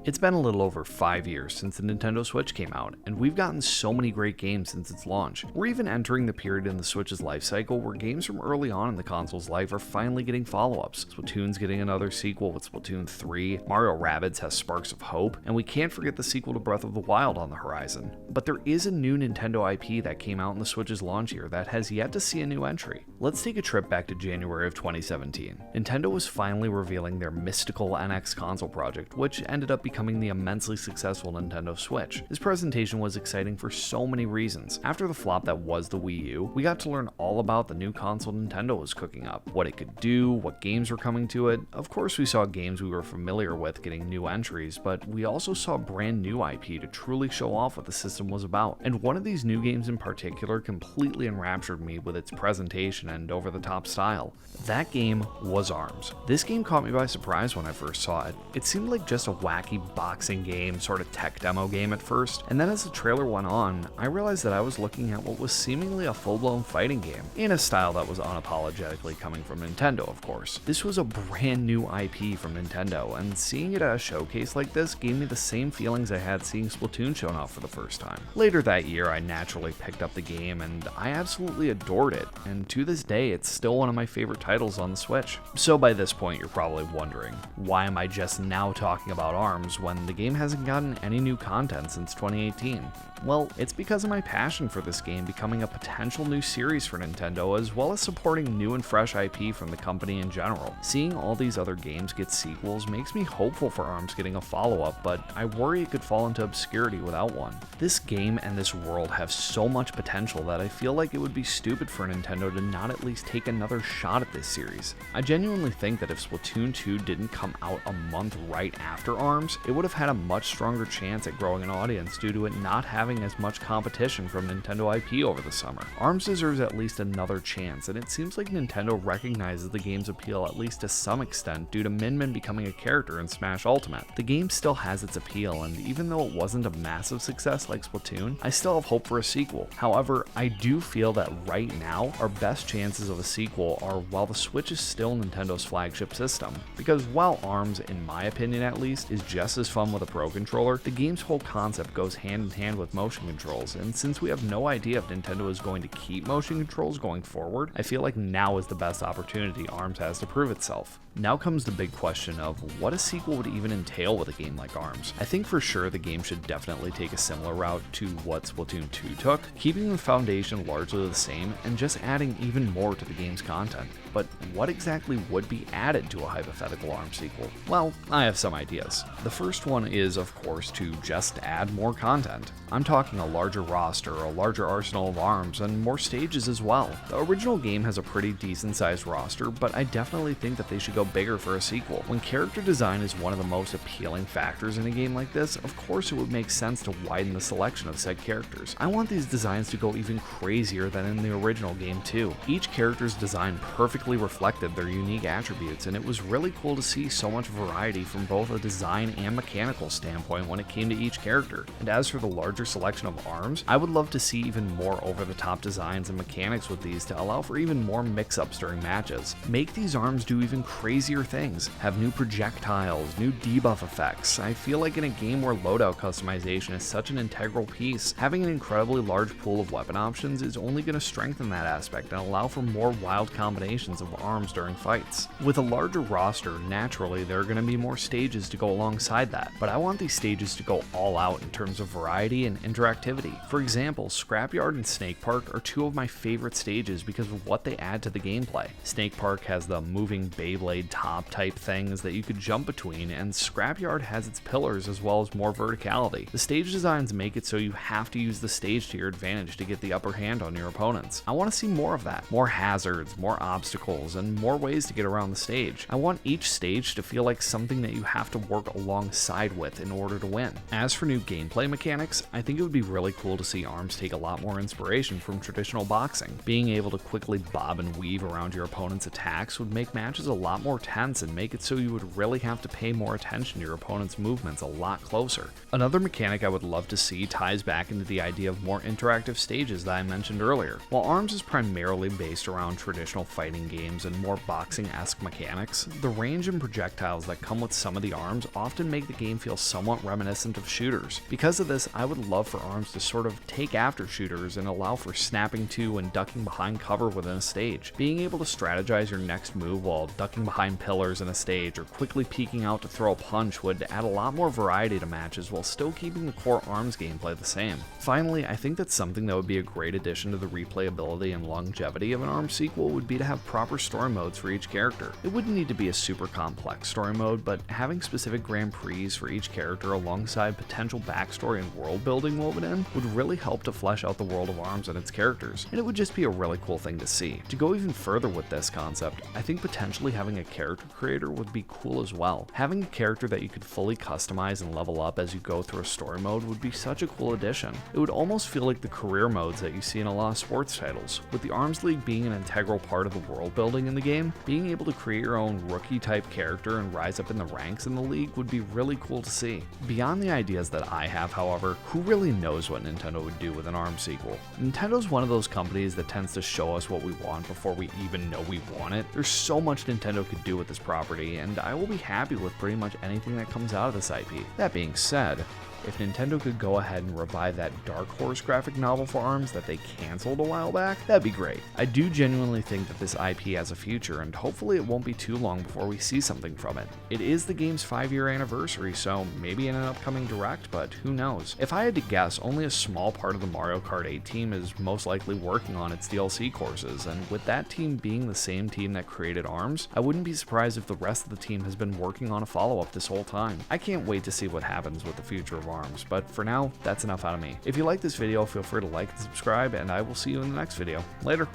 It's been a little over 5 years since the Nintendo Switch came out, and we've gotten so many great games since its launch. We're even entering the period in the Switch's life cycle where games from early on in the console's life are finally getting follow-ups. Splatoon's getting another sequel with Splatoon 3, Mario Rabbids has sparks of hope, and we can't forget the sequel to Breath of the Wild on the horizon. But there is a new Nintendo IP that came out in the Switch's launch year that has yet to see a new entry. Let's take a trip back to January of 2017. Nintendo was finally revealing their mystical NX console project, which ended up becoming the immensely successful Nintendo Switch. This presentation was exciting for so many reasons. After the flop that was the Wii U, we got to learn all about the new console Nintendo was cooking up, what it could do, what games were coming to it. Of course, we saw games we were familiar with getting new entries, but we also saw brand new IP to truly show off what the system was about. And one of these new games in particular completely enraptured me with its presentation and over-the-top style. That game was ARMS. This game caught me by surprise when I first saw it. It seemed like just a wacky boxing game, sort of tech demo game at first, and then as the trailer went on, I realized that I was looking at what was seemingly a full-blown fighting game, in a style that was unapologetically coming from Nintendo, of course. This was a brand new IP from Nintendo, and seeing it at a showcase like this gave me the same feelings I had seeing Splatoon shown off for the first time. Later that year, I naturally picked up the game, and I absolutely adored it, and to this day, it's still one of my favorite titles on the Switch. So by this point, you're probably wondering, why am I just now talking about ARMS when the game hasn't gotten any new content since 2018? Well, it's because of my passion for this game becoming a potential new series for Nintendo, as well as supporting new and fresh IP from the company in general. Seeing all these other games get sequels makes me hopeful for ARMS getting a follow-up, but I worry it could fall into obscurity without one. This game and this world have so much potential that I feel like it would be stupid for Nintendo to not at least take another shot at this series. I genuinely think that if Splatoon 2 didn't come out a month right after ARMS, it would have had a much stronger chance at growing an audience due to it not having as much competition from Nintendo IP over the summer. ARMS deserves at least another chance, and it seems like Nintendo recognizes the game's appeal at least to some extent due to Min Min becoming a character in Smash Ultimate. The game still has its appeal, and even though it wasn't a massive success like Splatoon, I still have hope for a sequel. However, I do feel that right now, our best chances of a sequel are while the Switch is still Nintendo's flagship system. Because while ARMS, in my opinion at least, is just as fun with a Pro Controller, the game's whole concept goes hand in hand with motion controls, and since we have no idea if Nintendo is going to keep motion controls going forward, I feel like now is the best opportunity ARMS has to prove itself. Now comes the big question of what a sequel would even entail with a game like ARMS. I think for sure the game should definitely take a similar route to what Splatoon 2 took, keeping the foundation largely the same and just adding even more to the game's content. But what exactly would be added to a hypothetical ARMS sequel? Well, I have some ideas. The first one is, of course, to just add more content. I'm talking a larger roster, a larger arsenal of arms, and more stages as well. The original game has a pretty decent sized roster, but I definitely think that they should go bigger for a sequel. When character design is one of the most appealing factors in a game like this, of course it would make sense to widen the selection of said characters. I want these designs to go even crazier than in the original game too. Each character's design perfectly reflected their unique attributes, and it was really cool to see so much variety from both a design and mechanical standpoint when it came to each character. And as for the larger selection of arms, I would love to see even more over-the-top designs and mechanics with these to allow for even more mix-ups during matches. Make these arms do even crazier things, have new projectiles, new debuff effects. I feel like in a game where loadout customization is such an integral piece, having an incredibly large pool of weapon options is only going to strengthen that aspect and allow for more wild combinations of arms during fights. With a larger roster, naturally there are going to be more stages to go alongside that, but I want these stages to go all out in terms of variety and interactivity. For example, Scrapyard and Snake Park are two of my favorite stages because of what they add to the gameplay. Snake Park has the moving Beyblade top type things that you could jump between, and Scrapyard has its pillars as well as more verticality. The stage designs make it so you have to use the stage to your advantage to get the upper hand on your opponents. I want to see more of that. More hazards, more obstacles, and more ways to get around the stage. I want each stage to feel like something that you have to work alongside with in order to win. As for new gameplay mechanics, I think it would be really cool to see ARMS take a lot more inspiration from traditional boxing. Being able to quickly bob and weave around your opponent's attacks would make matches a lot more tense and make it so you would really have to pay more attention to your opponent's movements a lot closer. Another mechanic I would love to see ties back into the idea of more interactive stages that I mentioned earlier. While ARMS is primarily based around traditional fighting games and more boxing-esque mechanics, the range and projectiles that come with some of the arms often make the game feel somewhat reminiscent of shooters. Because of this, I would love for ARMS to sort of take after shooters and allow for snapping to and ducking behind cover within a stage. Being able to strategize your next move while ducking behind pillars in a stage or quickly peeking out to throw a punch would add a lot more variety to matches while still keeping the core ARMS gameplay the same. Finally, I think that something that would be a great addition to the replayability and longevity of an ARMS sequel would be to have proper story modes for each character. It wouldn't need to be a super complex story mode, but having specific Grand Prix for each character alongside potential backstory and world building woven in would really help to flesh out the world of ARMS and its characters, and it would just be a really cool thing to see. To go even further with this concept, I think potentially having a character creator would be cool as well. Having a character that you could fully customize and level up as you go through a story mode would be such a cool addition. It would almost feel like the career modes that you see in a lot of sports titles. With the ARMS League being an integral part of the world building in the game, being able to create your own rookie type character and rise up in the ranks in the league would be really cool to see. Beyond the ideas that I have, however, who really knows what Nintendo would do with an ARMS sequel? Nintendo's one of those companies that tends to show us what we want before we even know we want it. There's so much Nintendo could do with this property, and I will be happy with pretty much anything that comes out of this IP. That being said, if Nintendo could go ahead and revive that Dark Horse graphic novel for ARMS that they canceled a while back, that'd be great. I do genuinely think that this IP has a future, and hopefully it won't be too long before we see something from it. It is the game's 5-year anniversary, so maybe in an upcoming Direct, but who knows. If I had to guess, only a small part of the Mario Kart 8 team is most likely working on its DLC courses, and with that team being the same team that created ARMS, I wouldn't be surprised if the rest of the team has been working on a follow-up this whole time. I can't wait to see what happens with the future of ARMS, but for now, that's enough out of me. If you like this video, feel free to like and subscribe, and I will see you in the next video. Later!